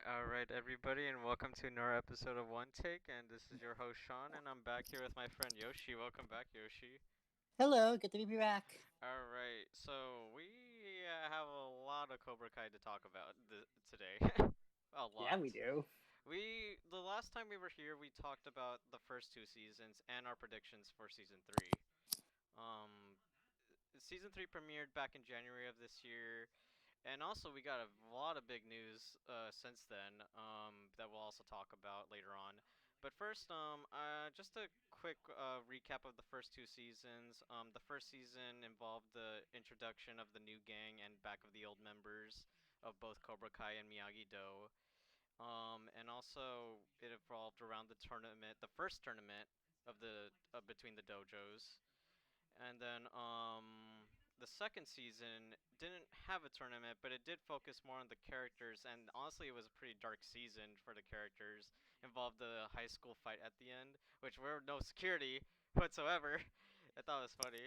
All right, everybody, and welcome to another episode of One Take. And this is your host Sean, and I'm back here with my friend Yoshi. Welcome back, Yoshi. Hello, good to be back. All right, so we have a lot of Cobra Kai to talk about today. A Yeah, we lot. do. The last time we were here, we talked about the first two seasons and our predictions for season three. Um, Season three premiered back in January of this year. And also, we got a lot of big news since then that we'll also talk about later on. But first, just a quick recap of the first two seasons. The first season involved the introduction of the new gang and back of the old members of both Cobra Kai and Miyagi Do. And also, it evolved around the tournament, the first tournament of the between the dojos. And then the second season didn't have a tournament, but it did focus more on the characters. And honestly, it was a pretty dark season for the characters. Involved the high school fight at the end, which were no security whatsoever. I thought it was funny.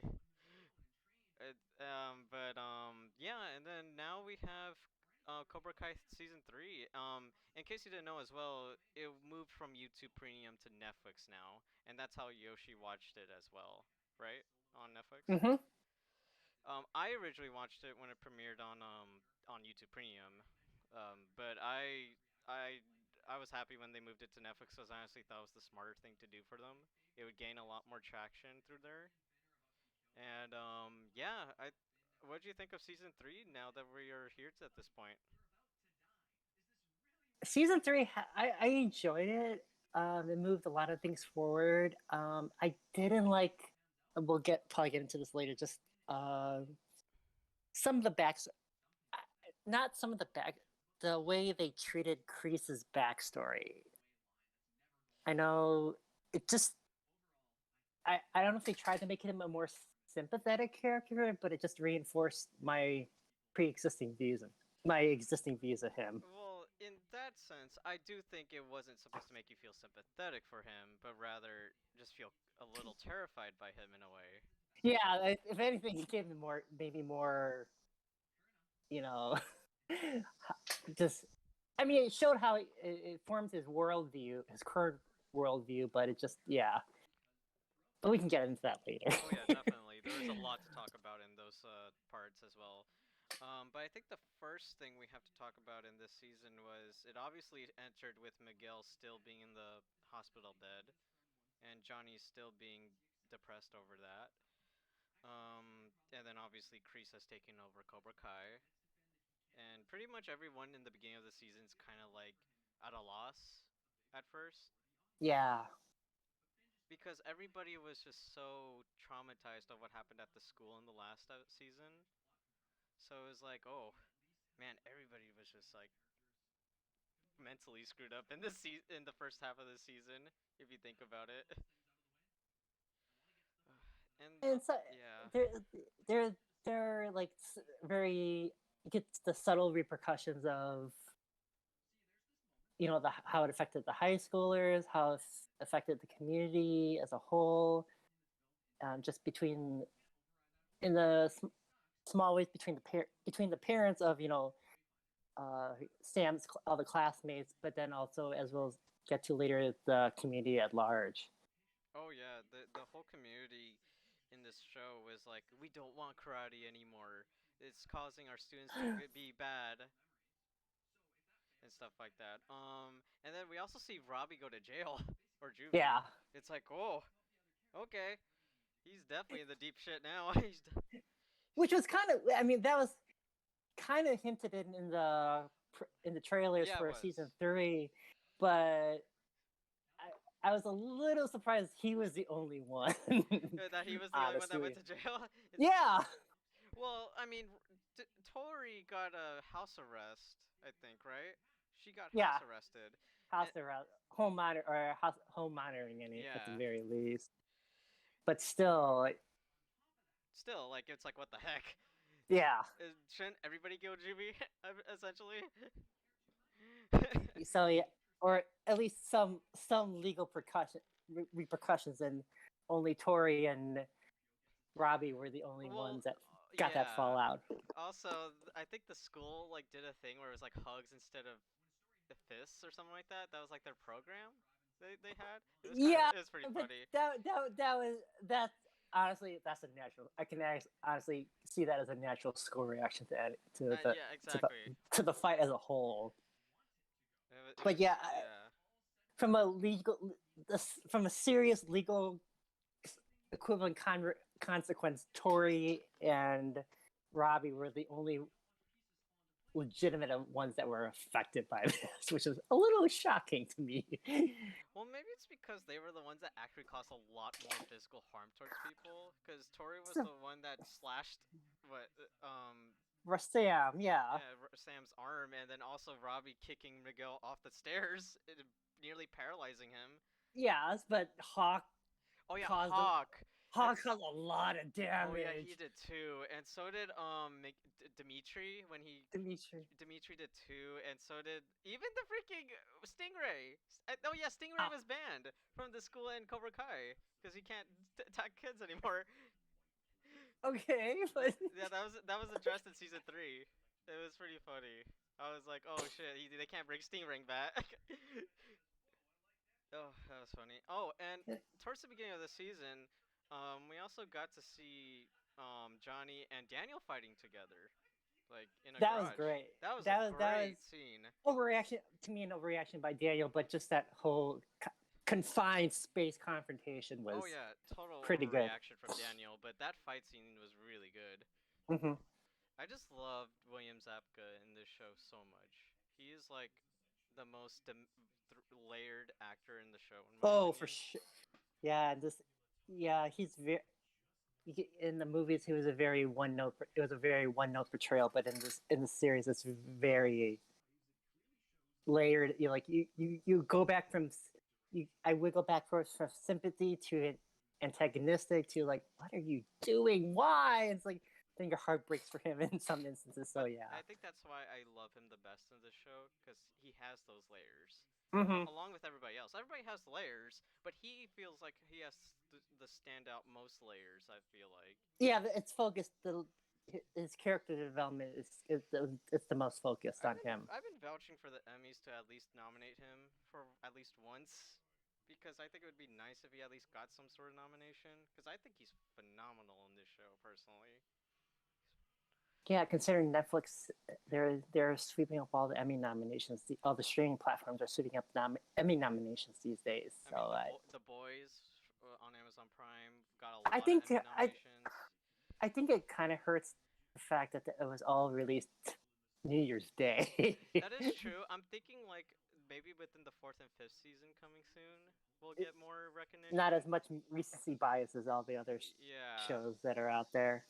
Yeah, and then now we have Cobra Kai season three. In case you didn't know as well, it moved from YouTube Premium to Netflix now, and that's how Yoshi watched it as well, right? On Netflix. Mm-hmm. I originally watched it when it premiered on YouTube Premium, but I I was happy when they moved it to Netflix because I honestly thought it was the smarter thing to do for them. It would gain a lot more traction through there. And yeah, I what do you think of season three now that we are here at this point? Season three, I enjoyed it. It moved a lot of things forward. I didn't like. We'll probably get into this later. Just some of the backs, not some of the back, the way they treated Kreese's backstory. I know it just. I don't know if they tried to make him a more sympathetic character, but it just reinforced my pre-existing views of my existing views of him. Well, in that sense, I do think it wasn't supposed to make you feel sympathetic for him, but rather just feel a little terrified by him in a way. Yeah, if anything, it gave me more, maybe more, you know, just. I mean, it showed how it forms his worldview, his current worldview, but it just, yeah. But we can get into that later. Oh yeah, definitely. There is a lot to talk about in those parts as well. But I think the first thing we have to talk about in this season was it obviously entered with Miguel still being in the hospital bed, and Johnny still being depressed over that. And then obviously Kreese has taken over Cobra Kai, and pretty much everyone in the beginning of the season is kind of like at a loss at first Yeah. because everybody was just so traumatized of what happened at the school in the last season. So it was like, oh man, everybody was just like mentally screwed up in in the first half of the season, if you think about it. And And so yeah, they're they're like very, you get the subtle repercussions of, how it affected the high schoolers, how it affected the community as a whole, just between in the small ways between between the parents of Sam's all the classmates, but then also, as we'll get to later, the community at large. oh yeah, the whole community in this show was like, we don't want karate anymore. It's causing our students to be bad and stuff like that. And then we also see Robbie go to jail or juvie. Yeah, It's like, oh, okay, he's definitely in the deep shit now. He's which was kind of, I mean, that was kind of hinted in the trailers yeah, it for season was. 3, but I was a little surprised he was the only one. That he was the only one that went Honestly, to jail. It's yeah, well, I mean, Tori got a house arrest, I think, right? She got house yeah, arrested. And, house around home monitoring at the yeah. very least. But still, Still, like, it's like, what the heck? yeah. Shouldn't everybody go juvie, essentially? So yeah, or at least some legal repercussions, and only Tori and Robbie were the only Well, ones that got that yeah. fallout. Also, I think the school like did a thing where it was like hugs instead of the fists or something like that. That was like their program they had. Yeah, It was pretty but funny. that's honestly that's a natural. I can honestly see that as a natural school reaction Yeah, exactly. to the fight as a whole. It But was yeah, yeah. from a legal, from a serious legal equivalent consequence, Tori and Robbie were the only legitimate ones that were affected by this, which was a little shocking to me. Well, maybe it's because they were the ones that actually caused a lot more physical harm towards people. Because Tori was So, the one that slashed what Sam, yeah. yeah Sam's arm, and then also Robbie kicking Miguel off the stairs, nearly paralyzing him. Yes, but Oh yeah, caused Hawk. Hawk caused a lot of Oh yeah, he damage. did too, and so did Dimitri when he Dimitri. Dimitri did too, and so did even the freaking Stingray. Oh yeah, Stingray Ah, was banned from the school in Cobra Kai because he can't attack kids anymore. okay, but Yeah, that was addressed in season 3. It was pretty funny. I was like, oh shit, they can't bring Stingray back. Oh, that was funny. Oh, and towards the beginning of the season, we also got to see Johnny and Daniel fighting together, like in a that was garage. great. That was a That was great scene. overreaction to me, an overreaction by Daniel, but just that whole confined space confrontation was Oh yeah, total pretty good. overreaction from Daniel, but that fight scene was really good. Hmm. I just loved William Zabka in this show so much. He is like the most layered actor in the show, in my Oh, for opinion. sure. Yeah, this. Yeah, he's very. In the movies, he was a very one note. It was a very one note portrayal, but in the series, it's very layered. You go back from I wiggle back first from sympathy to antagonistic to like, what are you doing? Why? It's like then your heart breaks for him in some instances. So But yeah. I think that's why I love him the best in this show, because he has those layers. Hmm. Along with everybody else. Everybody has layers, but he feels like he has the standout most layers, I feel like. Yeah, it's focused. His character development is it's the most focused on him. I've been vouching for the Emmys to at least nominate him for at least once, because I think it would be nice if he at least got some sort of nomination, because I think he's phenomenal in this show personally. Yeah, considering Netflix, they're sweeping up all the Emmy nominations. All the streaming platforms are sweeping up Emmy nominations these days. I So mean, the boys on Amazon Prime got a I lot of think Emmy nominations. I think it kind of hurts the fact that it was all released New Year's Day. That is true. I'm thinking like maybe within the fourth and fifth season coming soon, we'll get more Not as recognition. much recency bias as all the other Yeah. shows that are out there.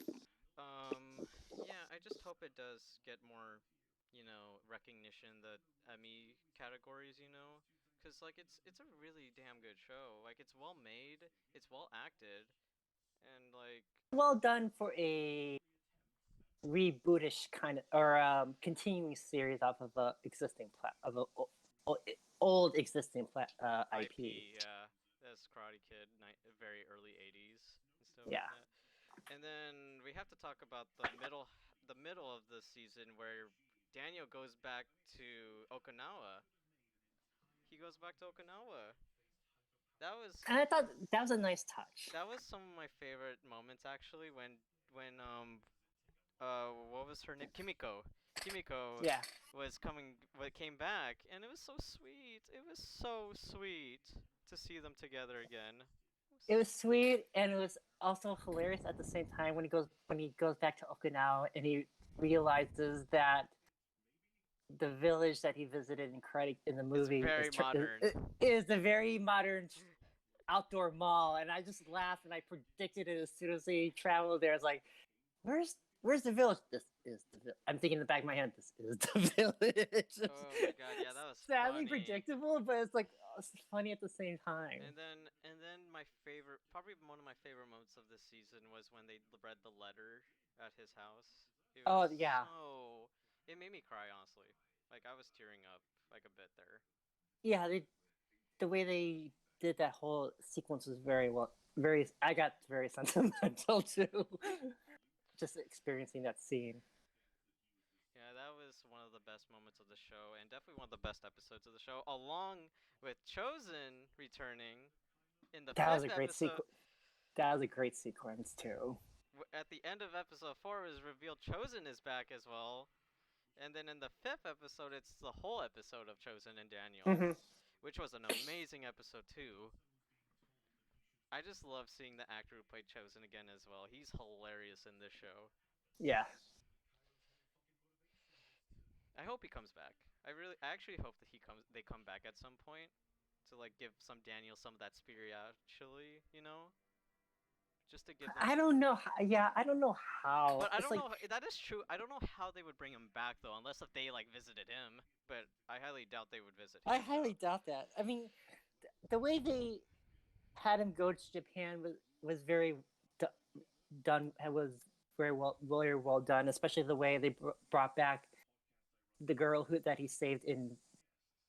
Yeah, I just hope it does get more, recognition in the Emmy categories, cuz like it's a really damn good show. Like it's well made, it's well acted, and like Well done for a rebootish kind of or continuing series off of a existing of a old existing IP. IP, yeah. That's Karate Kid, very early 80s and stuff like Yeah, that. And then we have to talk about the middle of the season where Daniel goes back to Okinawa. He goes back to Okinawa. That was and I thought that was a nice touch. that was some of my favorite moments actually when what was her name? Kimiko. Kimiko Yeah, was came back, and it was so sweet. It was so sweet to see them together again. it was sweet, and it was also hilarious at the same time when he goes back to Okinawa and he realizes that the village that he visited in the It's movie very modern. is the very modern outdoor mall, and I just laughed and I predicted it as soon as he traveled there. It's like, where's the village? This is the village. I'm thinking in the back of my head, this is the village. Oh my god, yeah, that was Sadly funny. predictable, but it's like it's funny at the same time. And then my favorite, probably one of my favorite moments of this season was when they read the letter at his house. It was Oh yeah, so, it made me cry honestly. Like I was tearing up like a bit there. yeah. The way they did that whole sequence was very well. I got very sentimental too. Just experiencing that scene. Yeah, that was one of the best moments of the show, and definitely one of the best episodes of the show, along with Chosen returning in the That was fifth a great episode. sequence. That was a great sequence too. At the end of episode 4, it was revealed Chosen is back as well. And then in the fifth episode, it's the whole episode of Chosen and Daniel, Mm-hmm. which was an amazing episode too. I just love seeing the actor who played Chosen again as well. He's hilarious in this show. Yeah. I hope he comes back. I actually hope that they come back at some point to like give some Daniel some of that spirit actually, just to give them. I don't know. Yeah, I don't know how. But I It's don't like know. That is true. I don't know how they would bring him back though, unless if they like visited him. But I highly doubt they would visit him. I highly doubt that. I mean, the way they had him go to Japan was very done. It was very well done, especially the way they brought back the girl that he saved in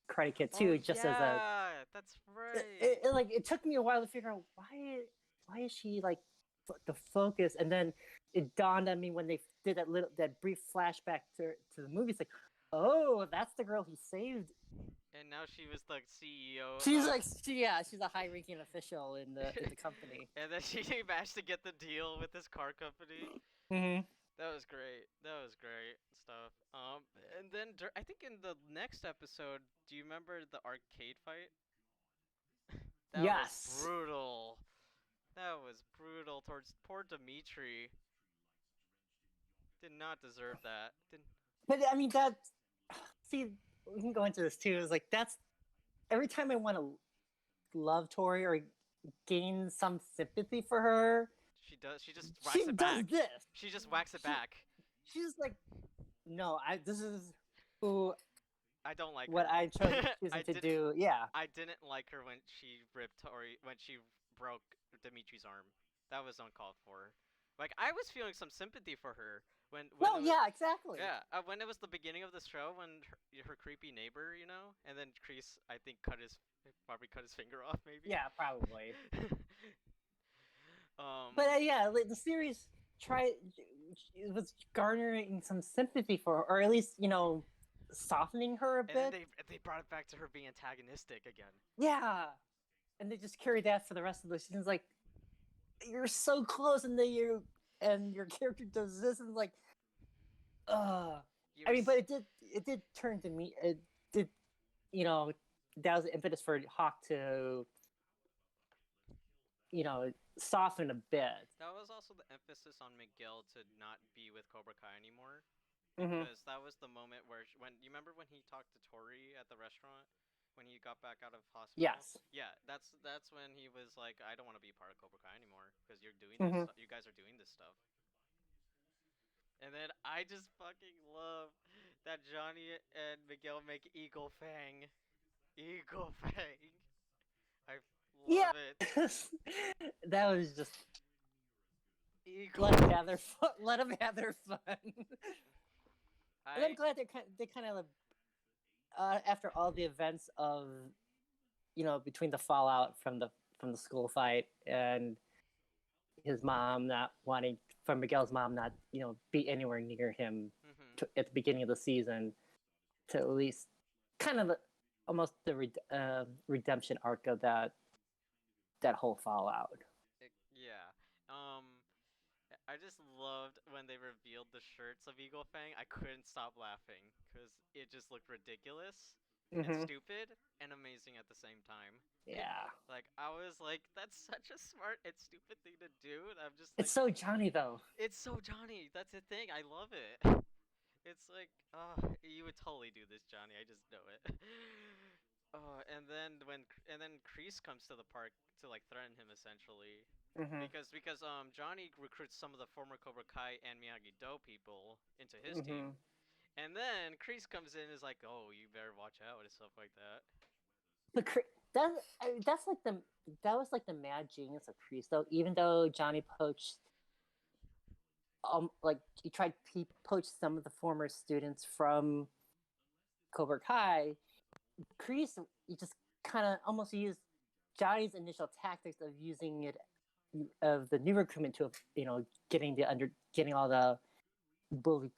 Karate Kid 2, just as a. Yeah, that's right. It took me a while to figure out why is she like the focus, and then it dawned on me when they did that brief flashback to the movie. It's like, oh, that's the girl he saved. And now she was the CEO. She's like, she's a high-ranking official in the company. And then she managed to get the deal with this car company. Mm-hmm. That was great. That was great stuff. And then I think in the next episode, do you remember the arcade fight? That Yes. was brutal. That was brutal towards poor Dimitri. Did not deserve that. Didn't. But I mean that. See, we can go into this too. It's like that's every time I want to love Tori or gain some sympathy for her, She does. She just whacks it does back. this. She just whacks it back. She's like, no, this is who I don't like what her. I chose to do. Yeah. I didn't like her when she ripped Tori when she broke Dimitri's arm. That was uncalled for. Like I was feeling some sympathy for her when No, it was, yeah, exactly. yeah, when it was the beginning of the show when her creepy neighbor, and then Kreese I think probably cut his finger off maybe. Yeah, probably. um But yeah, the series was garnering some sympathy for her, or at least softening her a bit. and then they brought it back to her being antagonistic again. Yeah, and they just carried that for the rest of the seasons. Like, you're so close, and then your character does this, and like, I mean, but it did turn to me. It did, that was the impetus for Hawk to, soften a bit. That was also the emphasis on Miguel to not be with Cobra Kai anymore. Mm-hmm. Because that was the moment where when you remember when he talked to Tori at the restaurant when he got back out of hospital. Yes. Yeah, that's when he was like, I don't want to be part of Cobra Kai anymore because you're doing Mm-hmm. this. You guys are doing this stuff. And then I just fucking love that Johnny and Miguel make Eagle Fang. Eagle Fang. I love it. That was just Eagle. let them have their fun. Let them have their fun. And I'm I glad they kind of after all the events of between the fallout from the school fight and his mom not wanting from Miguel's mom not be anywhere near him at the beginning of the season to at least kind of almost the redemption arc of that whole fallout. yeah. I just loved when they revealed the shirts of Eagle Fang. I couldn't stop laughing because it just looked ridiculous and stupid and amazing at the same time. Yeah. Like I was like, that's such a smart and stupid thing to do. And I'm just like, It's so Johnny though. it's so Johnny. That's the thing. I love it. It's like, you would totally do this, Johnny. I just know it. And then Kreese comes to the park to like threaten him essentially. Because Johnny recruits some of the former Cobra Kai and Miyagi-Do people into his team. And then Kreese comes in and is like, "Oh, you better watch out," and stuff like that. But that was like the mad genius of Kreese though. Even though Johnny poached like he tried to poach some of the former students from Cobra Kai, Kreese he just kind of almost used Johnny's initial tactics of using it of the new recruitment to getting all the bullied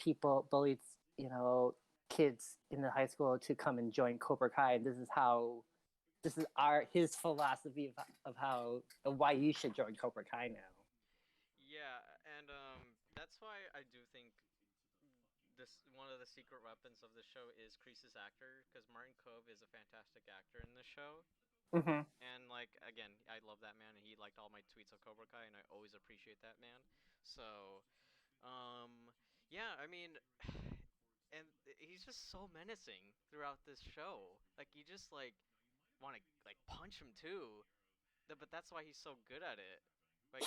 kids in the high school to come and join Cobra Kai, and this is his philosophy of why you should join Cobra Kai now. Yeah, and that's why I do think this one of the secret weapons of the show is Kreese's actor, because Martin Kove is a fantastic actor in the show. Mm-hmm. And like again, I love that man, and he liked all my tweets of Cobra Kai, and I always appreciate that man. So, yeah, I mean, and he's just so menacing throughout this show. Like you just like want to like punch him too. But that's why he's so good at it. Like,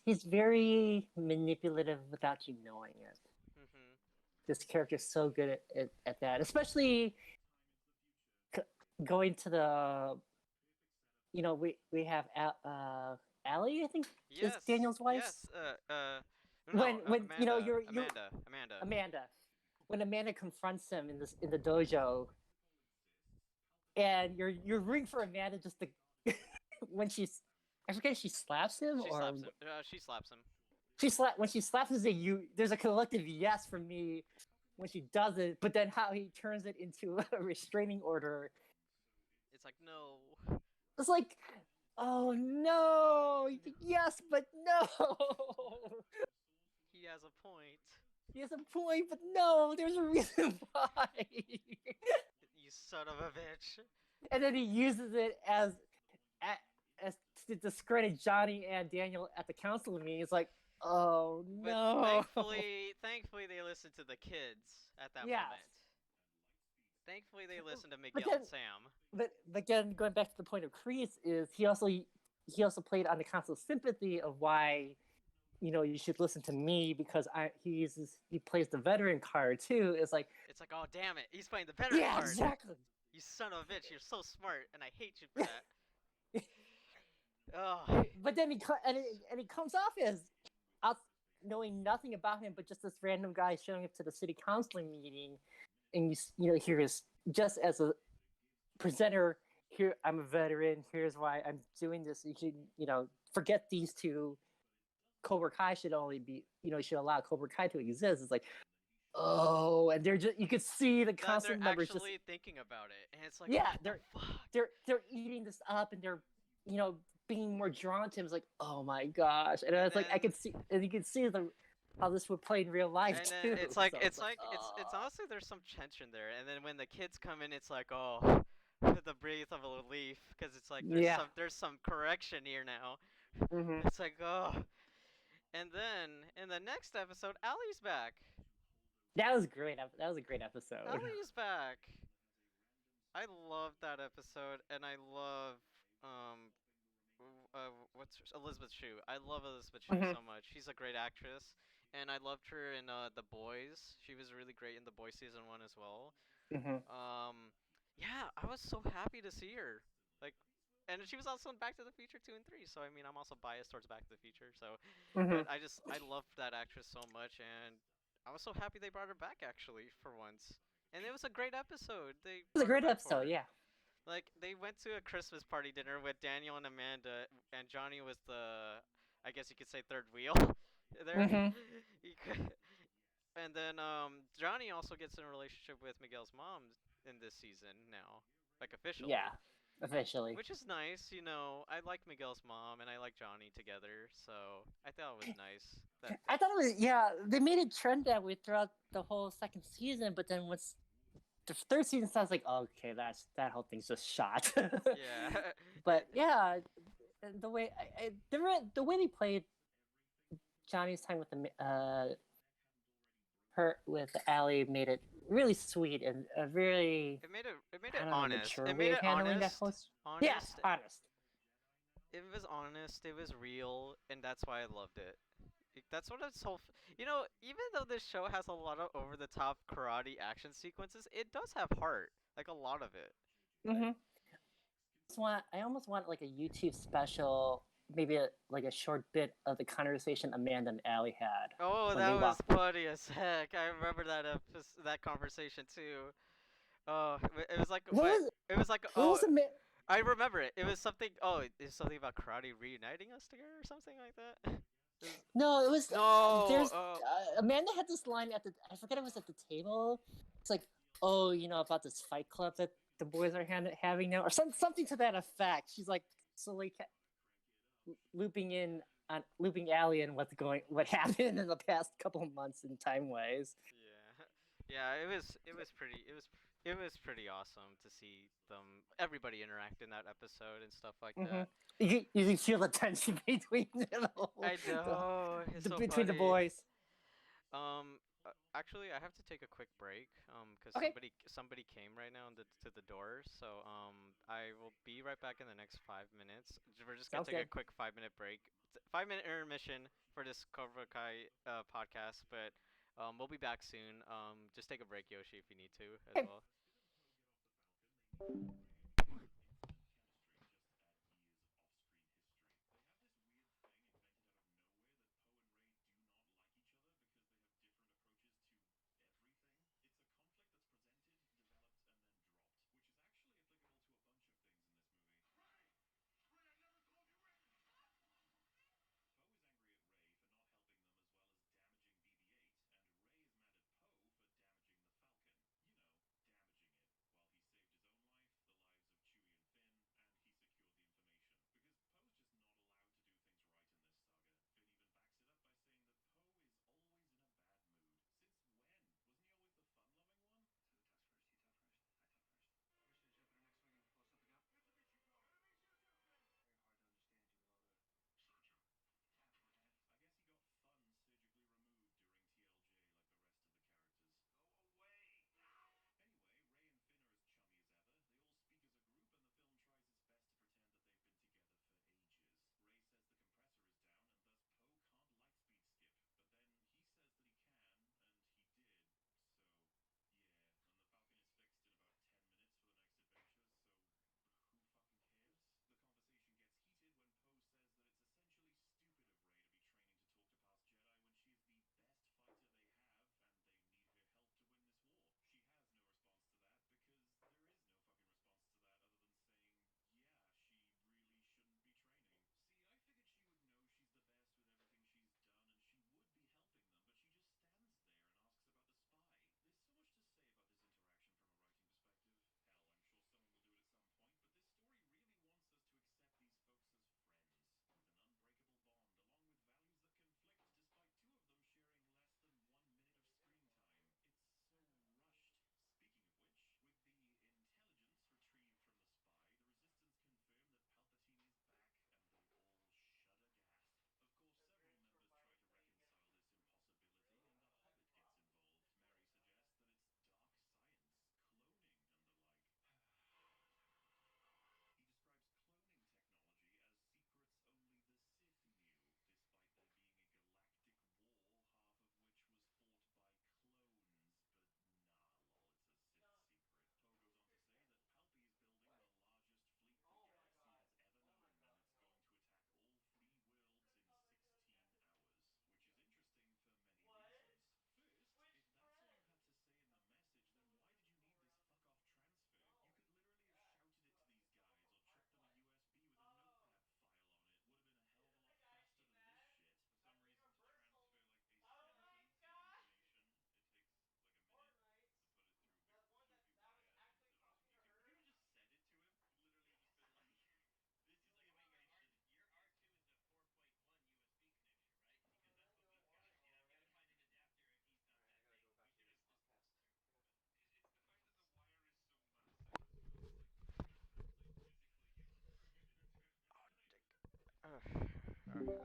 He's very manipulative without you knowing it. mhm. This character's so good at that, especially going to the. We have Allie, I think, is Yes, Daniel's wife. yes. No, When Amanda, you're Amanda. Amanda, when Amanda confronts him in the dojo, and you're rooting for Amanda just to when I forget if she slaps him She or slaps him. She slaps him. when she slaps him, there's a collective yes from me when she does it, but then how he turns it into a restraining order. It's like no. It's like, oh no, yes, but no. He has a point. He has a point, but no, there's a reason why. You son of a bitch. And then he uses it as to discredit Johnny and Daniel at the council meeting. It's like, oh But no. thankfully they listened to the kids at that Yeah. moment. Thankfully they listened to But Miguel then, and Sam. but again, going back to the point of Kreese, is he also played on the council's sympathy of why you should listen to me because he plays the veteran card too. It's like Oh damn it, he's playing the veteran yeah, card. exactly. You son of a bitch, you're so smart, and I hate you for that. Oh. But then he comes off as knowing nothing about him, but just this random guy showing up to the city council meeting, and hear his just as a presenter. Here, I'm a veteran. Here's why I'm doing this. You should forget these two. Cobra Kai should only be should allow Cobra Kai to exist. It's like, oh, and they're just you could see the council members actually just thinking about it, and it's like yeah, they're eating this up, and they're being more drawn to him. It's like, oh my gosh, and it's like I could see, and you can see how this would play in real life and too. Then it's like so it's honestly there's some tension there, and then when the kids come in, it's like oh, the breath of a relief because it's like there's some correction here now. Mm-hmm. It's like oh, and then in the next episode, Allie's back. That was great. That was a great episode. Allie's back. I love that episode, and I love what's Elizabeth Shue. I love Elizabeth Shue so much. She's a great actress, and I loved her in The Boys. She was really great in The Boys season 1 as well. Yeah, I was so happy to see her. Like, and she was also in Back to the Future 2 and 3. So I mean, I'm also biased towards Back to the Future. So, but I loved that actress so much, and I was so happy they brought her back actually for once. And it was a great episode. It was a great episode, yeah. Like they went to a Christmas party dinner with Daniel and Amanda, and Johnny was the, I guess you could say, third wheel. There, and then Johnny also gets in a relationship with Miguel's mom in this season now, like officially. Yeah, officially. Which is nice, I like Miguel's mom and I like Johnny together, so I thought it was nice. I thought it was they made it trend that way throughout the whole second season, but then once the third season sounds like okay, that whole thing's just shot. Yeah. But yeah, the way the way they played Johnny's time with with Allie made it really sweet and a very it made it honest. It made it honest. Yes, honest. It was honest. It was real, and that's why I loved it. That's what it's so. Even though this show has a lot of over-the-top karate action sequences, it does have heart. Like a lot of it. I almost want like a YouTube special, maybe like a short bit of the conversation Amanda and Allie had. Oh, that was funny as heck. I remember that conversation too. Oh, it was like I remember it. It was something. Oh, it's something about karate reuniting us together or something like that. No, it was. No. There's Amanda had this line I forget it was at the table. It's like, oh, you know about this fight club that the boys are having now, or something to that effect. She's like slowly looping Allie in what happened in the past couple of months in time ways. Yeah, yeah. It was pretty awesome to see everybody interact in that episode and stuff like Mm-hmm. that. You can feel the tension between I know, it's so between the funny. boys. Actually, I have to take a quick break, because Okay, somebody came right now to the door. So, I will be right back in the next 5 minutes. We're just gonna sounds take a good. quick 5 minute break, 5 minute intermission for this Cobra Kai podcast. But, we'll be back soon. Just take a break, Yoshi, if you need to as Okay. well.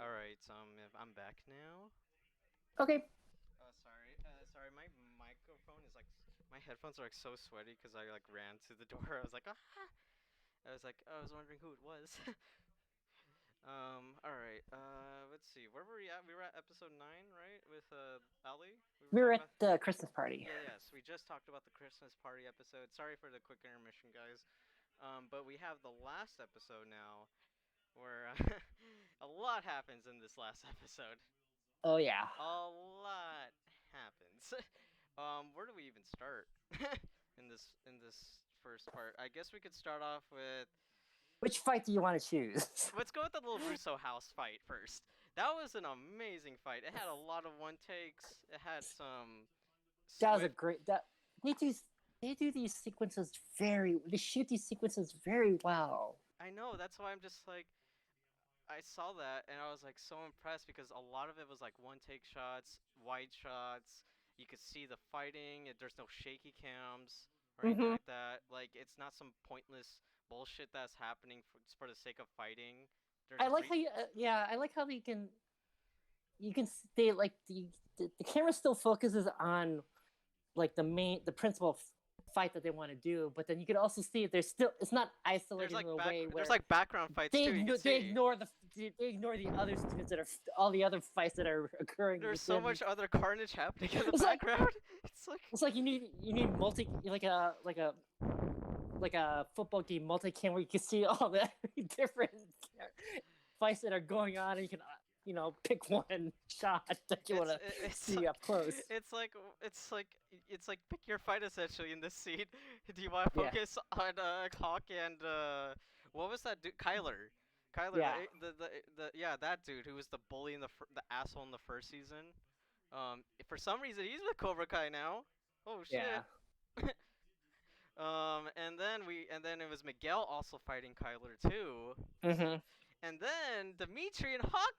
All right. If I'm back now. Okay. Sorry. My microphone is like, my headphones are like so sweaty because I like ran to the door. I was like, ah. I was wondering who it was. All right. Let's see. Where were we at? We were at episode 9, right? With Ali. We were We were talking at about. the Christmas party. Yeah. Yes. We just talked about the Christmas party episode. Sorry for the quick intermission, guys. But we have the last episode now, where a lot happens in this last episode. Oh yeah. A lot happens. Where do we even start in this first part? I guess we could start off with. Which fight do you want to choose? Let's go with the little Russo house fight first. That was an amazing fight. It had a lot of one takes. It had some That was a swift. great. That they two. they do these sequences they shoot these sequences very well. I know, that's why I'm just like, I saw that and I was like so impressed because a lot of it was like one take shots, wide shots. You could see the fighting. There's no shaky cams or anything Mm-hmm. like that. Like it's not some pointless bullshit that's happening just for the sake of fighting. There's I like how you, yeah, I like how you can stay like the camera still focuses on like the principal fight that they want to do, but then you can also see there's still it's not isolated in a way there's where like background fights too. You can they see. ignore the other students that are all the other fights that are occurring There's so within. much other carnage happening in the It's like background. It's like it's like you need multi like a football game multi-cam where you can see all the different fights that are going on, and you can pick one shot that you want to see like, up close. it's like pick your fight essentially in this scene. Do you want to Yeah, focus on Hawk and what was that dude? Kyler. Kyler, yeah, the yeah, that dude who was the bully in the asshole in the first season. For some reason he's with Cobra Kai now. Oh yeah. shit. And then it was Miguel also fighting Kyler too. Mm-hmm. And then Dimitri and Hawk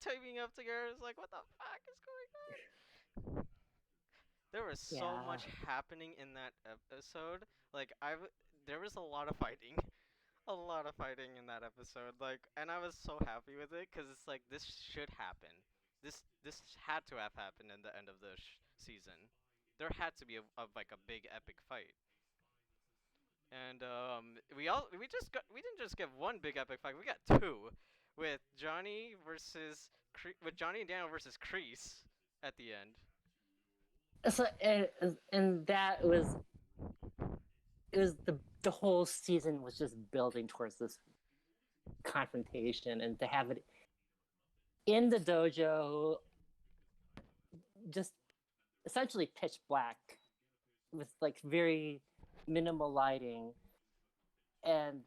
teaming up together. It's like, what the fuck is going on? There was so Yeah. much happening in that episode. Like there was a lot of fighting, a lot of fighting in that episode. Like, and I was so happy with it because it's like this should happen. This had to have happened in the end of the season. There had to be like a big epic fight. And we didn't just get one big epic fight. We got two, with Johnny and Daniel versus Kreese at the end. So and that was it was the whole season was just building towards this confrontation, and to have it in the dojo, just essentially pitch black with like very minimal lighting, and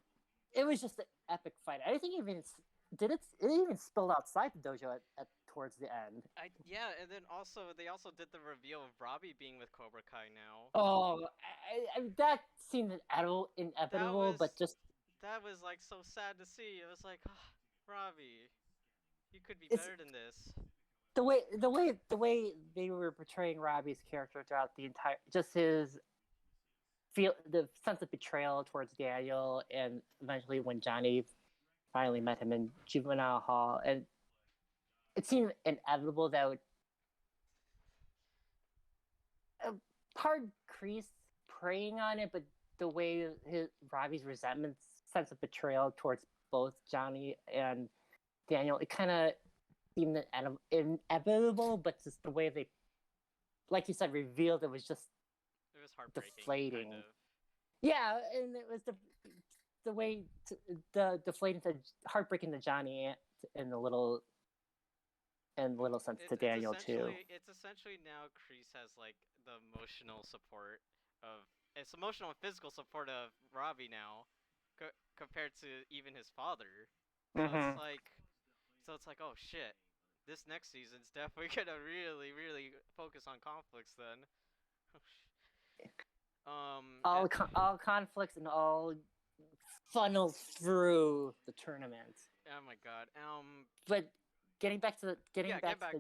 it was just an epic fight. I think even it even spilled outside the dojo at towards the end. Yeah, and then also they also did the reveal of Robbie being with Cobra Kai now. Oh, that seemed That inevitable, was but just that was like so sad to see. It was like, oh, Robbie, you could be it's better than this. the way they were portraying Robbie's character throughout the entire, just his feel, the sense of betrayal towards Daniel, and eventually when Johnny finally met him in juvenile hall, and it seemed inevitable that would part Kreese preying on it, but the way Robbie's resentment, sense of betrayal towards both Johnny and Daniel, it kind of seemed inevitable, but just the way they, like you said, revealed it was just It was heartbreaking, deflating. kind of. Yeah, and it was the way the deflating to heartbreaking to Johnny and the little sense to Daniel too. It's essentially now Kreese has like the emotional support of it's emotional and physical support of Robbie now, compared to even his father. So Mm-hmm. it's like, oh shit, this next season's definitely gonna really focus on conflicts then. All all conflicts and all funneled through the tournament. oh my god. But getting back to Yeah, get back.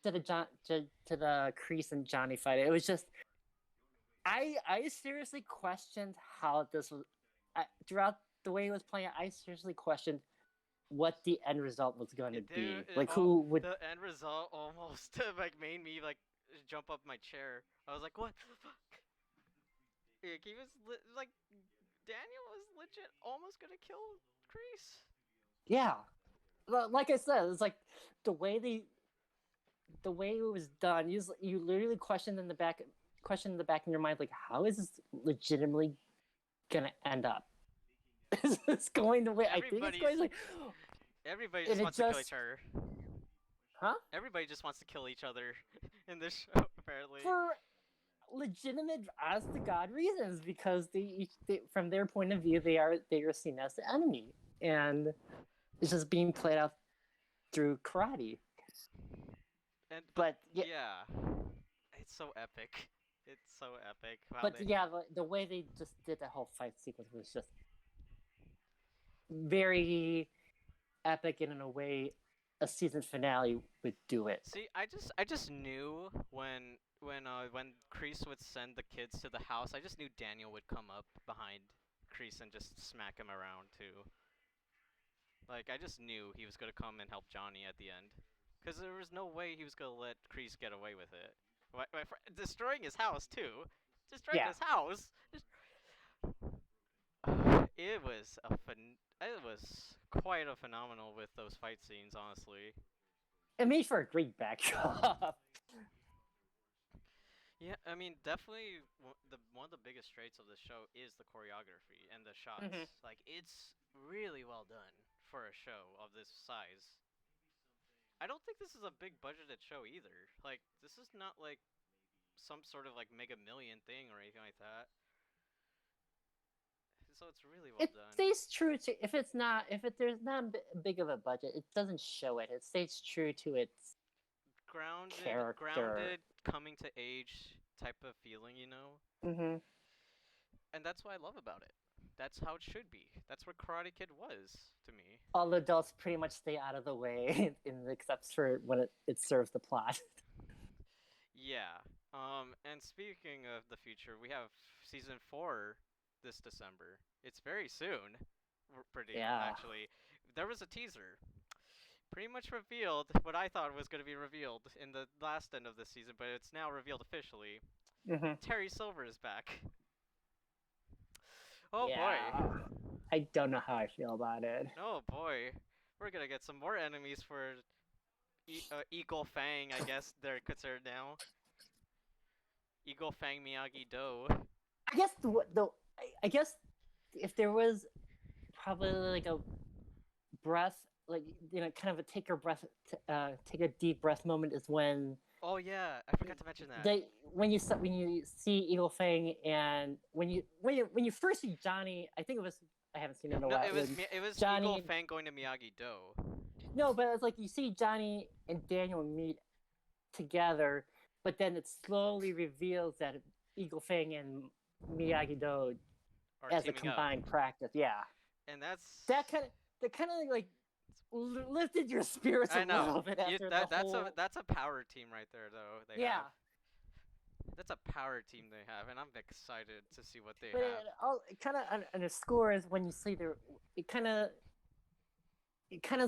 to the Kreese and Johnny fight, it was just I seriously questioned how this was throughout the way it was playing. I seriously questioned what the end result was going to be. Like who would the end result almost like made me like jump up my chair. I was like, what the fuck? Like, he was like Daniel was legit almost gonna kill Kreese. yeah. Like I said, it's like the way the way it was done. You literally questioned in the back in your mind, like, how is this legitimately gonna end up? Is this going the way I think it's going? Like, everybody just wants to kill each other. Huh? Everybody just wants to kill each other in this show, apparently. For legitimate, honest to God reasons, because they from their point of view, they are seen as the enemy, and it's just being played out through karate. And But yeah, it's so epic. It's so epic how But they. yeah, the way they just did that whole fight sequence was just very epic, and in a way, a season finale would do it. See, I just knew when Kreese would send the kids to the house, I just knew Daniel would come up behind Kreese and just smack him around too. Like I just knew he was gonna come and help Johnny at the end, because there was no way he was gonna let Kreese get away with it. Destroying his house too, destroying Yeah, his house. It was quite a phenomenal with those fight scenes, honestly. it made for a great backdrop. Yeah, I mean, definitely the one of the biggest traits of the show is the choreography and the Mm-hmm. shots. Like it's really well done for a show of this size. I don't think this is a big budgeted show either. Like this is not like some sort of like Mega Million thing or anything like that. So it's really well It done. stays true to if there's not big of a budget, it doesn't show it. It stays true to its character. Grounded, coming to age type of feeling, you know? Mm-hmm. And that's what I love about it. That's how it should be. That's what Karate Kid was to me. All adults pretty much stay out of the way, except for when it serves the plot. Yeah. And speaking of the future, we have season 4 this December. It's very soon. Pretty Yeah. actually. There was a teaser. Pretty much revealed what I thought was going to be revealed in the last end of the season, but it's now revealed officially. Mm-hmm. Terry Silver is back. Oh boy. Yeah. I don't know how I feel about it. Oh boy. We're going to get some more enemies for Eagle Fang, I guess they're considered now. Eagle Fang Miyagi Do. I guess I guess if there was probably like a breath, like kind of a take a deep breath moment is when Oh yeah, I forgot to mention that. when you see Eagle Fang, and when you first see Johnny, I think it was I haven't seen it in a No, while. it was Eagle Johnny, Fang going to Miyagi Do. no, but it's like you see Johnny and Daniel meet together, but then it slowly reveals that Eagle Fang and Miyagi Do Or as a teaming up. combined practice. Yeah, And that's that kind of like lifted your spirits a I know. little bit after the whole. That's a power team right there though. They have. Yeah, That's a power team they have, and I'm excited to see what they but have. it kind of underscores when you see their it kind of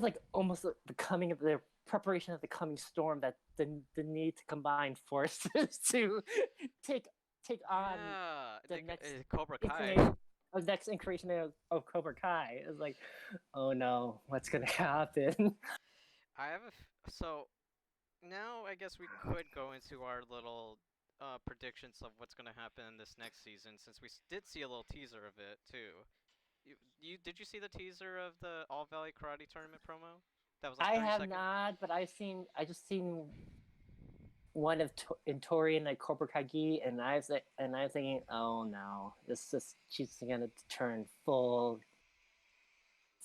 like almost the coming of the preparation of the coming storm, that the need to combine forces to take take on Yeah, the next Cobra Kai. incarnation next incarnation of Cobra Kai. Is like, oh no, what's gonna happen? I have so now I guess we could go into our little predictions of what's gonna happen in this next season, since we did see a little teaser of it too. Did you see the teaser of the All Valley Karate Tournament promo? That was like I 30 have seconds. not, but I just seen one of Tori and like Cobra Kai, and I was thinking, oh no, she's gonna turn full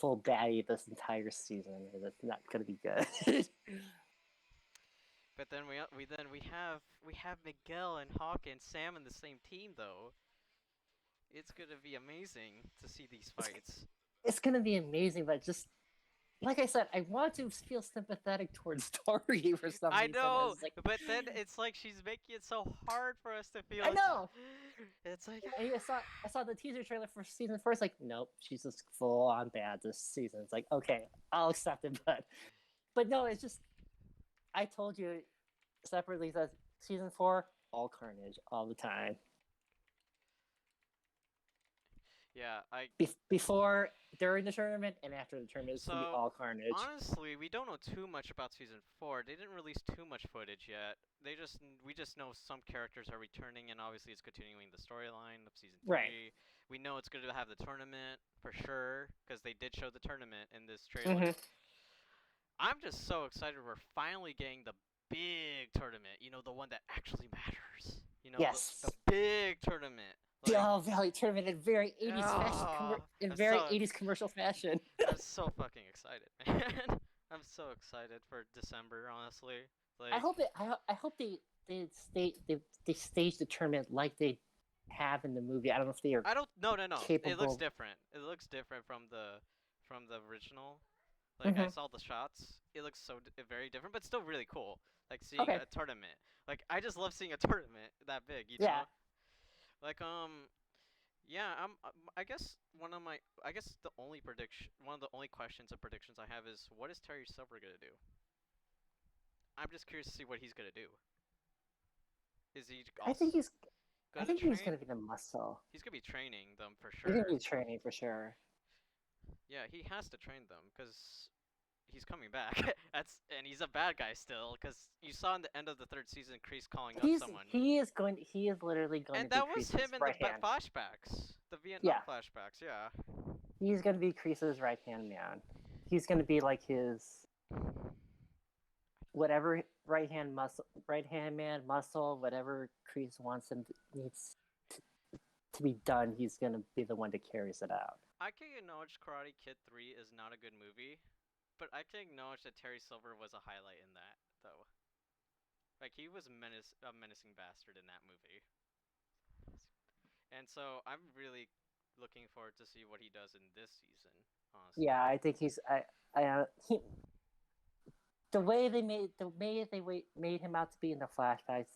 baddie this entire season. That's not gonna be good. But then we have Miguel and Hawk and Sam in the same team though. It's gonna be amazing to see these it's fights. it's gonna be amazing, but just like I said, I want to feel sympathetic towards Tori for some I reason. know, It's like, but then it's like she's making it so hard for us to feel I it's know. it's like And I saw the teaser trailer for season 4. It's like, nope, she's just full on bad this season. It's like, okay, I'll accept it, but no, it's just I told you separately that season 4 all carnage all the time. yeah, I Before, during the tournament, and after the tournament, it's gonna be so all carnage. honestly, we don't know too much about season 4. They didn't release too much footage yet. We just know some characters are returning, and obviously it's continuing the storyline of season Right. 3. We know it's going to have the tournament for sure because they did show the tournament in this trailer. Mm-hmm. I'm just so excited we're finally getting the big tournament. You know, the one that actually matters. You know, Yes. the big tournament. The Like, All Valley tournament in very 80s fashion, ah, in I'm very so 80s commercial fashion. I'm so fucking excited, man. I'm so excited for December, honestly. I Like, hope it. I hope they they staged the tournament like they have in the movie. I don't know if they are I don't. No, no, no. It looks capable. different. It looks different from the original. Like I Hmm. saw the shots. It looks very different, but still really cool. Like seeing Okay. a tournament. Like I just love seeing a tournament that big. You Yeah. know. Like Yeah. I guess I guess the only prediction. One of the only questions and predictions I have is what is Terry Silver gonna do? I'm just curious to see what he's gonna do. Is he I also think he's. I gonna think he's train? gonna be the muscle. He's gonna be training them for He's gonna sure. be training for sure. Yeah, he has to train them because he's coming back. And he's a bad guy still because you saw in the end of the third season, Kreese calling up someone, He is literally going to and be that was Kreese's him in the right hand. flashbacks, the Vietnam Yeah, flashbacks. Yeah. he's going to be Kreese's right hand man. He's going to be like his whatever right hand man muscle, whatever Kreese wants him needs to be done. He's going to be the one that carries it out. I can acknowledge Karate Kid 3 is not a good movie, but I can acknowledge that Terry Silver was a highlight in that though. Like he was a menacing bastard in that movie, and so I'm really looking forward to see what he does in this season. Honestly. Yeah, I think made him out to be in the flashbacks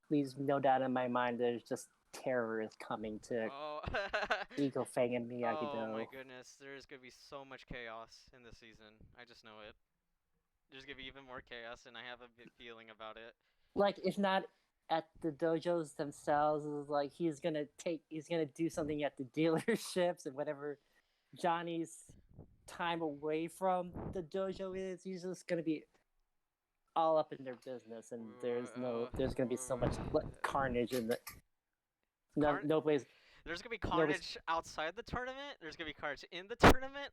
leaves no doubt in my mind. There's just terror is coming to Oh, Eagle Fang and Miyagi oh my Do. goodness! There's gonna be so much chaos in this season. I just know it. There's gonna be even more chaos, and I have a feeling about it. Like if not at the dojos themselves, is like he's gonna do something at the dealerships and whatever Johnny's time away from the dojo is. He's just gonna be all up in their business, and there's gonna be so much carnage in the no Carn- nobody's There's gonna be nobody's carnage outside the tournament. There's gonna be carnage in the tournament.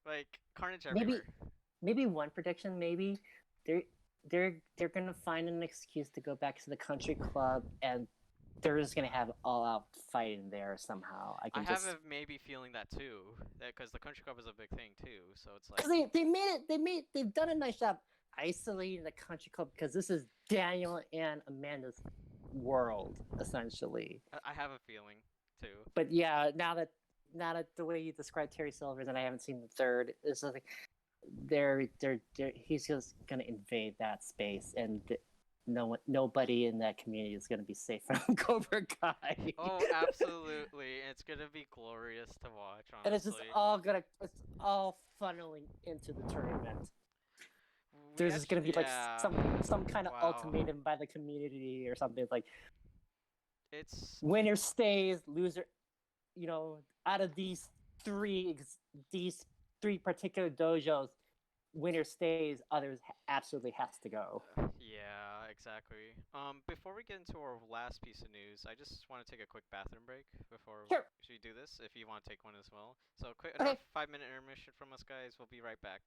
Like carnage maybe everywhere. maybe one prediction maybe they're they're gonna find an excuse to go back to the country club and they're just gonna have all out fighting there somehow. I I can have just a maybe feeling that too, because the country club is a big thing too. So it's because like they've done a nice job isolating the country club because this is Daniel and Amanda's world essentially. I have a feeling too. But yeah, now that the way you describe Terry Silver's and I haven't seen the third, it's like he's just gonna invade that space and nobody in that community is gonna be safe from Cobra Kai. Oh, absolutely. It's gonna be glorious to watch, And honestly. it's all funneling into the tournament. We There's just gonna actually, be like yeah. some kind of Wow. ultimatum by the community or something like It's winner stays, loser. Out of these three particular dojos, winner stays, others absolutely has to go. yeah, exactly. Before we get into our last piece of news, I just want to take a quick bathroom break before Sure. we do this. If you want to take one as well. So, quick, another Okay. 5-minute intermission from us, guys. We'll be right back.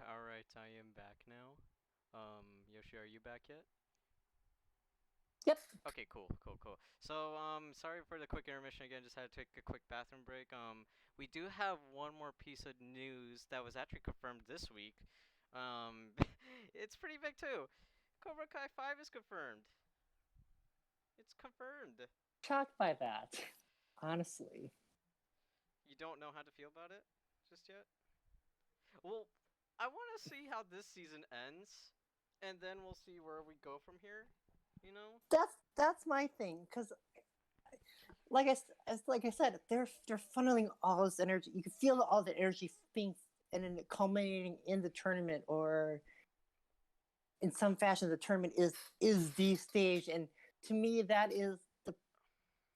All right, I am back now. Yoshi, are you back yet? Yep. Okay, cool. So, sorry for the quick intermission again. Just had to take a quick bathroom break. We do have one more piece of news that was actually confirmed this week. Um, it's pretty big too. Cobra Kai 5 is confirmed. It's confirmed. Shocked by that, honestly. You don't know how to feel about it just yet? Well, I want to see how this season ends, and then we'll see where we go from here. You know? That's my thing because like I said, they're funneling all this energy. You can feel all the energy being and then culminating in the tournament, or in some fashion, the tournament is the stage. And to me, that is the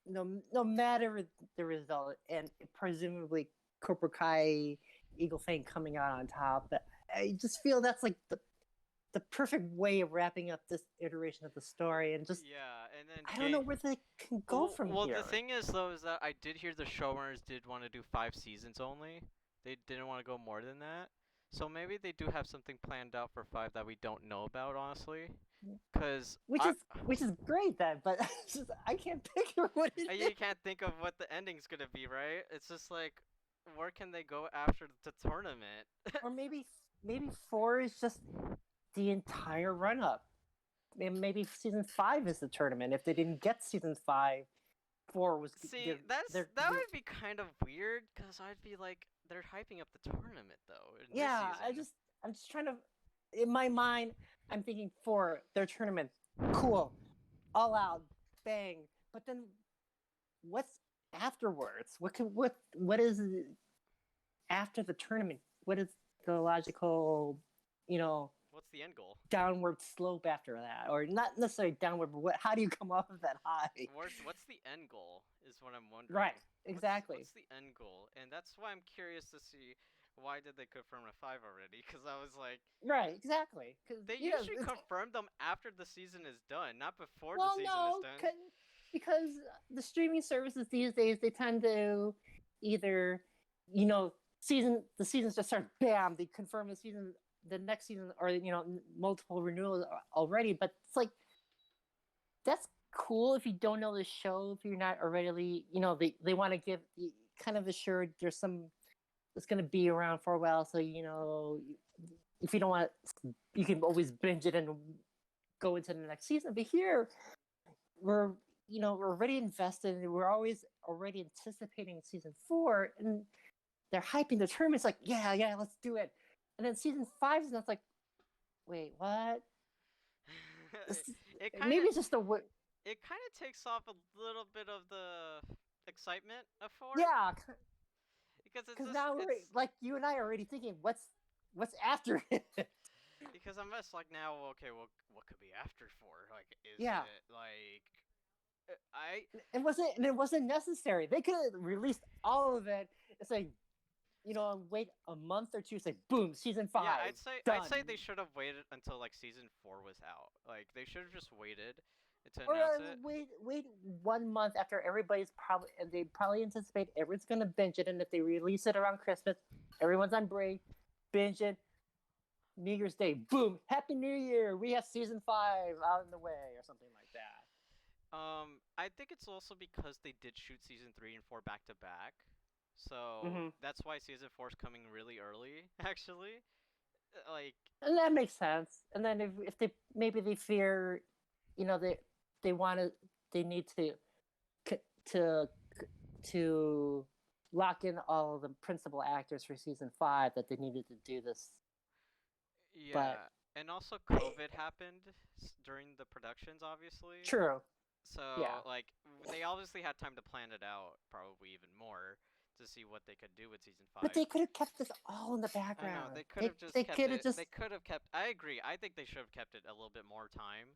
no matter the result, and presumably Cobra Kai Eagle Fang coming out on top. But I just feel that's like the perfect way of wrapping up this iteration of the story, and just Yeah, and then I don't know where they can go from Well, the here. thing is though is that I did hear the showrunners did want to do 5 seasons only. They didn't want to go more than that. So maybe they do have something planned out for 5 that we don't know about, honestly. Cause which I, is which is great then, but just, I can't picture what it is. you can't think of what the ending's gonna be, right? It's just like, where can they go after the tournament? Or maybe 4 is just the entire run up. Maybe season 5 is the tournament. If they didn't get season 5, 4 was See, that they're would be kind of weird, cause I'd be like, they're hyping up the tournament though in this yeah. season. I'm just trying to, in my mind, I'm thinking 4 their tournament, cool, all out, bang. But then what's afterwards? What is after the tournament? What is the logical, you know, What's the end goal? downward slope after that, or not necessarily downward, but how do you come off of that high? What's the end goal is what I'm Right, wondering. exactly. What's the end goal? And that's why I'm curious to see why did they confirm a 5 already? Cuz I was like, Right, exactly. Because they yeah, usually confirm them after the season is done, not before the well, season is no, done. because the streaming services these days they tend to either, you know, the seasons just start, bam, they confirm the next season, or multiple renewals already. But it's like that's cool if you don't know the show, if you're not already, they want to give you kind of assured there's some it's going to be around for a while, so if you don't want, you can always binge it and go into the next season. But here we're we're already invested, and we're always already anticipating season 4, and they're hyping the term. It's like, yeah, let's do it. And then season 5 is not like, wait, what? This, it kind maybe of it's just the way. it kind of takes off a little bit of the excitement of 4 Yeah, because it's because just now we're it's like, you and I are already thinking, what's after it? because I'm just like now, okay, well, what could be after 4? Like, is Yeah, it like I it wasn't necessary. They could have released all of it. It's like, wait a month or two, say, boom, season Yeah, 5 I'd done. say they should have waited until like season 4 was out. Like they should have just waited to Or announce it. wait 1 month after everybody's probably, and they probably anticipate everyone's gonna binge it, and if they release it around Christmas, everyone's on break, binge it. New Year's Day, boom, Happy New Year! We have season 5 out in the way, or something like that. I think it's also because they did shoot season 3 and 4 back to back. So Mm-hmm. that's why season 4 is coming really early, actually. Like, And that makes sense. And then if they maybe they fear, they want to they need to to lock in all of the principal actors for season 5 that they needed to do this. But yeah. And also, COVID happened during the productions, obviously. true, yeah. So, like, they obviously had time to plan it out, probably even more, to see what they could do with season But 5. they could have kept this all in the I know background. they could They have just they kept could have it. They just could have kept. I agree. I think they should have kept it a little bit more time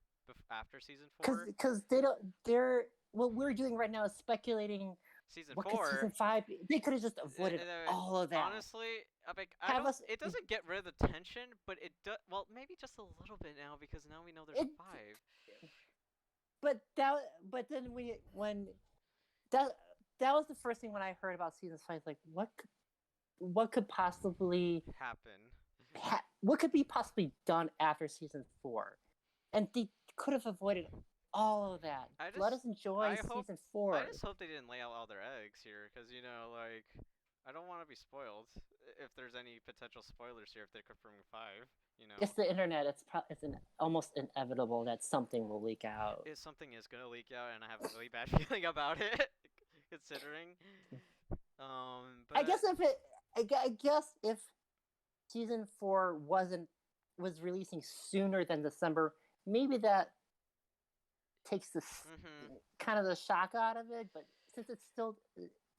after season because 4. they don't. They're what we're doing right now is speculating Season what could season 4. 5 be. They could have just avoided all of that. Honestly, I Have don't. us It doesn't get rid of the tension, but it does. Well, maybe just a little bit now because now we know there's it, a 5. but then when that that was the first thing when I heard about season 5. Like what could possibly Happen. what could be possibly done after season 4, and they could have avoided all of that. I Let just. us enjoy I hope. season I 4. just hope they didn't lay out all their eggs here, because like, I don't want to be spoiled if there's any potential spoilers here if they're confirming 5. You know. It's the internet. Almost inevitable that something will leak out. If something is gonna leak out, and I have a really bad feeling about it, considering. I But guess if it, I guess if season 4 was releasing sooner than December, maybe that takes the mhm. kind of the shock out of it. But since it's still,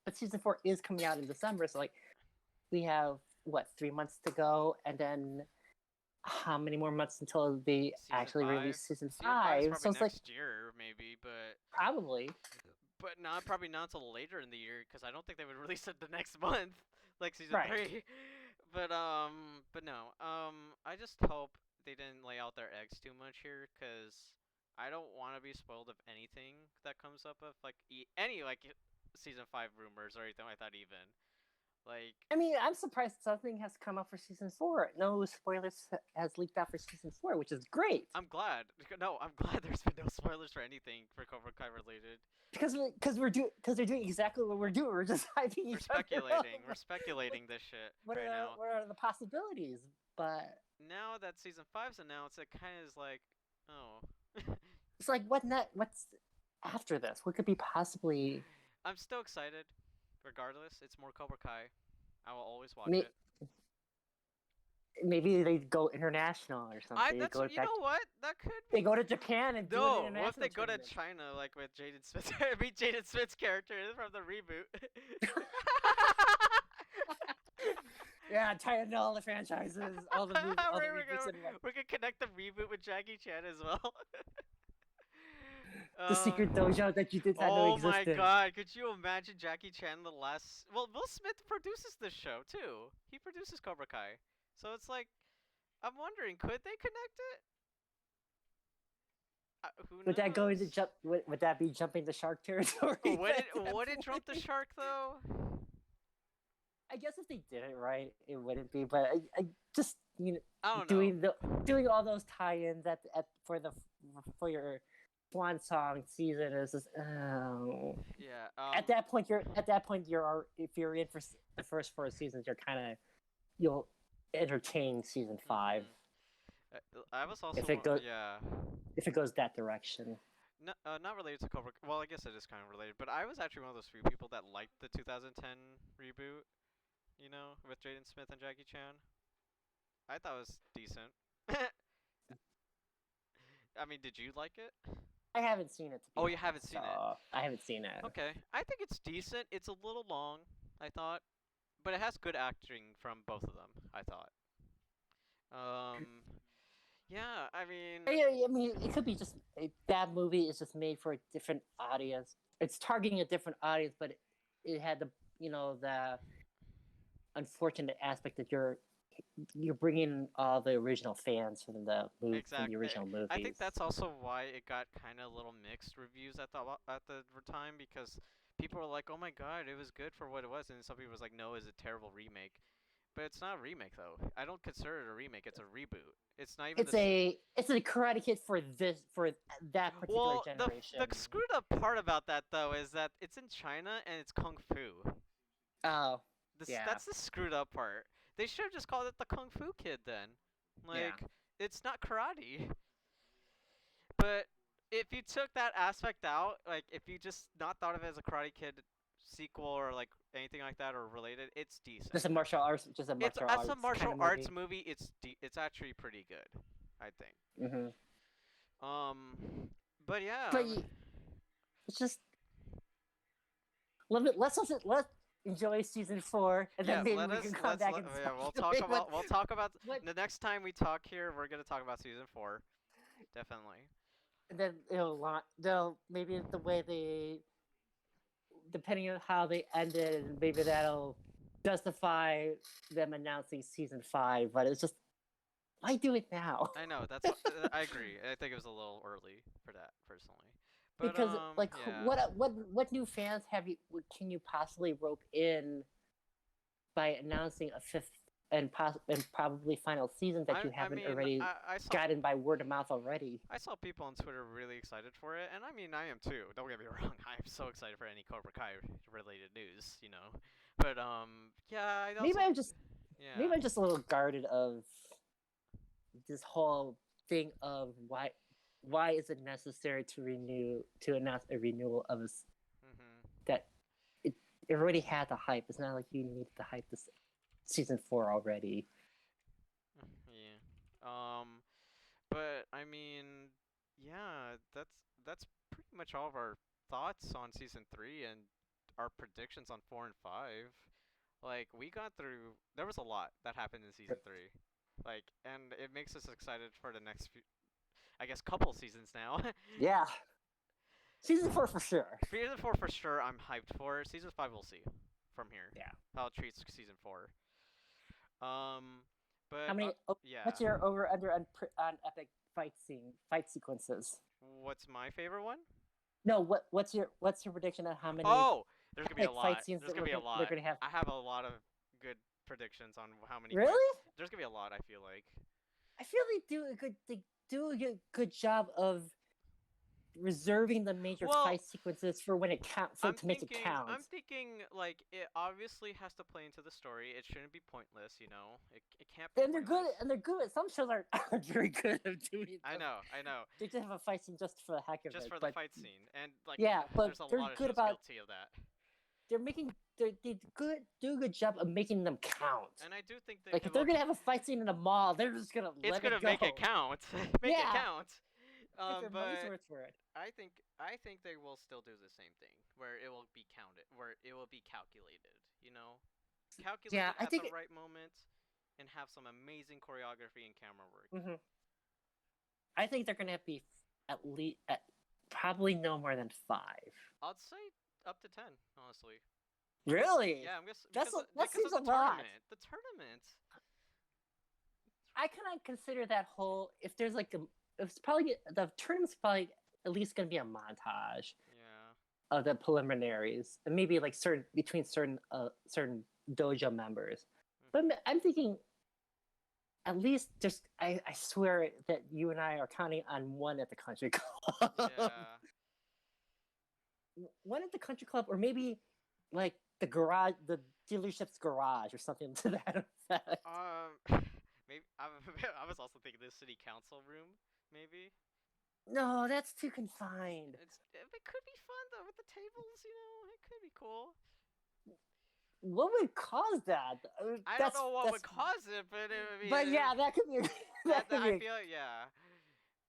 but season 4 is coming out in December, so like we have what 3 months to go, and then how many more months until they Season actually release 5. season Season 5 is 5? probably So it's like next year, maybe, probably. but not probably not until later in the year, because I don't think they would release it the next month, like season Right. 3. But no. I just hope they didn't lay out their eggs too much here, because I don't want to be spoiled of anything that comes up of like any like season 5 rumors or anything like that. Even like I mean, I'm surprised something has come up for season 4. No spoilers has leaked out for season 4, which is great. I'm glad. No, I'm glad there's been no spoilers for anything for Cobra Kai related. Because they're doing exactly what we're doing. We're just hyping We're each other up. speculating. We're speculating this shit What right are now. what are the possibilities? But Now that season 5's announced, it kind of is like, oh. it's like what's after this? What could be possibly? I'm still excited. Regardless, it's more Cobra Kai. I will always watch May, it. maybe they go international or something. They That's go you back. know what that could They be. go to Japan and do an No, what if international they go to tournament. China like with Jaden Smith? Meet Jaden Smith's character from the reboot. Yeah, tie all the franchises, all the reboots, and we're gonna connect the reboot with Jackie Chan as well. the uh, secret dojo that you did not know oh my existed. god, could you imagine Jackie Chan the last. Well, Will Smith produces this show too. He produces Cobra Kai. So it's like, I'm wondering, could they connect it? Who Would that go into knows? jump? Would that be jumping the shark territory? Would it jump the shark though? I guess if they did it right, it wouldn't be. But I just I don't know. doing all those tie-ins for your swan song season is just Yeah. at that point if you're in for the first 4 seasons, you'll entertain season 5 Mhm. I was also if it goes yeah. that direction. Not related to Cobra. Well, I guess it is kind of related, but I was actually one of those few people that liked the 2010 reboot. With Jaden Smith and Jackie Chan. I thought it was decent. I mean, did you like it? I haven't seen it to be Oh, you honest, haven't seen it. so I haven't seen it. Okay, I think it's decent. It's a little long, I thought, but it has good acting from both of them. I thought. Yeah. I mean, I mean, it could be just that movie is just made for a different audience. It's targeting a different audience, but it had the unfortunate aspect that you're bringing all the original fans from the exactly. original I think movies. that's also why it got kind of little mixed reviews at the time, because people were like, "Oh my god, it was good for what it was," and some people was like, "No, it's a terrible remake." But it's not a remake though. I don't consider it a remake. It's a reboot. It's not even It's a Karate Kid for that particular Well, generation. the screwed up part about that though is that it's in China and it's kung fu. Oh, yeah. That's the screwed up part. They should have just called it the Kung Fu Kid then. Yeah. Like, it's not karate. But if you took that aspect out, like if you just not thought of it as a Karate Kid sequel or like anything like that or related, it's decent. Just a It's martial as a arts kind martial of arts movie. movie, it's actually pretty good, I think. Hmm. Um, but yeah, But it's just let's enjoy season 4, and then yeah. maybe we can come back and Yeah. We'll talk speculate about what the next time we talk here. We're gonna talk about season 4, definitely. and then they'll maybe the way they, depending on how they ended, maybe that'll justify them announcing season 5. But it's just, why do it now? I know I agree. I think it was a little early for that personally, but Because like, yeah. what new fans can you possibly rope in by announcing a fifth and probably final season that you I haven't mean, already I saw gotten by word of mouth already? I saw people on Twitter really excited for it, and I mean, I am too. Don't get me wrong. I am so excited for any Cobra Kai related news, you know. But yeah, I Maybe also I'm just yeah. maybe I'm just a little guarded of this whole thing of why is it necessary to announce a renewal of Mhm. that it, it already had the hype. It's not like you need the hype this season 4 already. Yeah. But I mean, yeah, that's pretty much all of our thoughts on season 3 and our predictions on 4 and 5. Like we got through there was a lot that happened in season 3. Like and it makes us excited for the next few I guess couple seasons now. Yeah, season 4 for sure. Season 4 for sure I'm hyped for. Season 5 we'll see from here. Yeah. How it treats season 4. Um How but many? yeah. What's your over under on epic fight sequences? What's my favorite one? No, what's your prediction on how many Oh, there's gonna be a epic fight lot. scenes There's that gonna be a they're lot. gonna have? I have a lot of good predictions on how many fights. Really? There's gonna be a lot. I feel like. I feel they do a good job of reserving the major Well, fight sequences for when it count for to make it I'm count. thinking like it obviously has to play into the story. It shouldn't be pointless, you know. It can't be And they're good. pointless. And they're good. Some shows aren't very good at doing I them. know, I know. They just have a fight scene just for the heck of Just it. for the But fight scene, and like, yeah, but there's a they're lot of good shows about guilty of that. they do a good job of making them count. And I do think Like they if they're will. gonna have a fight scene in a mall, they're just gonna It's let gonna it make it go. count. Make it Yeah, count. get their money's But worth for it. I think they will still do the same thing, where it will be counted, where it will be calculated. You know, Yeah, calculated I at the think. right moment, and have some amazing choreography and camera work. Mhm. I think they're gonna be at least probably no more than 5. I'd say up to 10, honestly. Really? Yeah, I'm guess That because seems of a the lot. tournament. The tournament. I kind of consider that whole, if there's like it's probably the tournament's probably at least gonna be a montage Yeah. of the preliminaries, and maybe like certain dojo members. But Mhm. I'm thinking at least just I swear that you and I are counting on one at the country club. Yeah. One at the country club, or maybe like the dealership's garage, or something to that effect. Um. Maybe I was also thinking the city council room. Maybe. No, that's too confined. It could be fun though with the tables. You know, it could be cool. What would cause that? I don't That's know what would that's. cause it, but I mean, But yeah, that could be. That that could I be. feel like, yeah.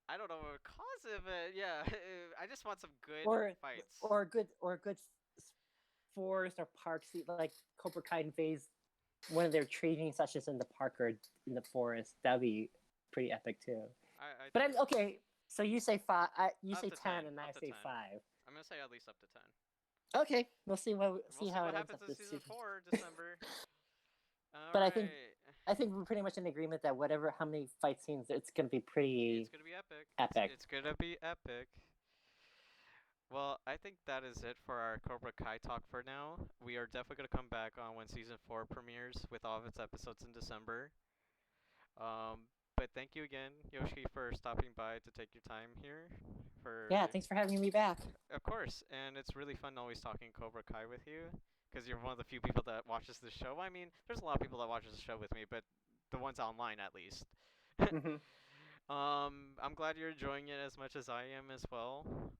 I don't know what would cause it, but yeah, I just want some good Or fights. or a good forest or park seat, like Cobra Kai invades one of their training sessions in the park or in the forest. That'd be pretty epic too. I But think I'm okay. So you say 5. You up say to 10, 10, and I up to say 10. 5. I'm gonna say at least up to 10. Okay, we'll We'll see see how what it ends happens up in this season season. 4, December. All But right. I think we're pretty much in agreement that how many fight scenes, it's gonna be It's pretty gonna be epic. epic. It's gonna be epic. Well, I think that is it for our Cobra Kai talk for now. We are definitely gonna come back on when season 4 premieres with all of its episodes in December. But thank you again, Yoshi, for stopping by to take your time here. Yeah, For thanks for having me back. Of course, and it's really fun always talking Cobra Kai with you, because you're one of the few people that watches the show. I mean, there's a lot of people that watches the show with me, but the ones online at least. Hmm. I'm glad you're enjoying it as much as I am as well.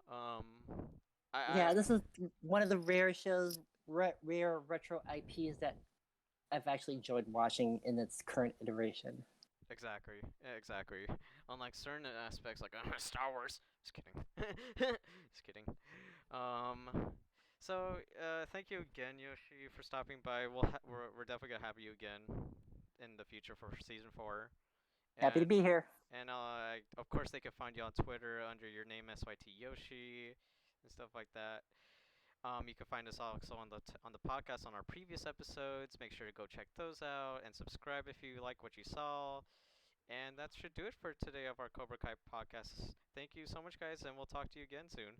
I Yeah, this is one of the rare shows, rare retro IPs that I've actually enjoyed watching in its current iteration. exactly, exactly. Unlike certain aspects, like Star Wars. Just kidding. Just kidding. Um, thank you again, Yoshi, for stopping by. We're definitely gonna have you again in the future for season 4. Happy to And be here. of course they can find you on Twitter under your name SytYoshi and stuff like that. You can find us also on the podcast on our previous episodes. Make sure to go check those out and subscribe if you like what you saw. And that should do it for today of our Cobra Kai podcast. Thank you so much, guys, and we'll talk to you again soon.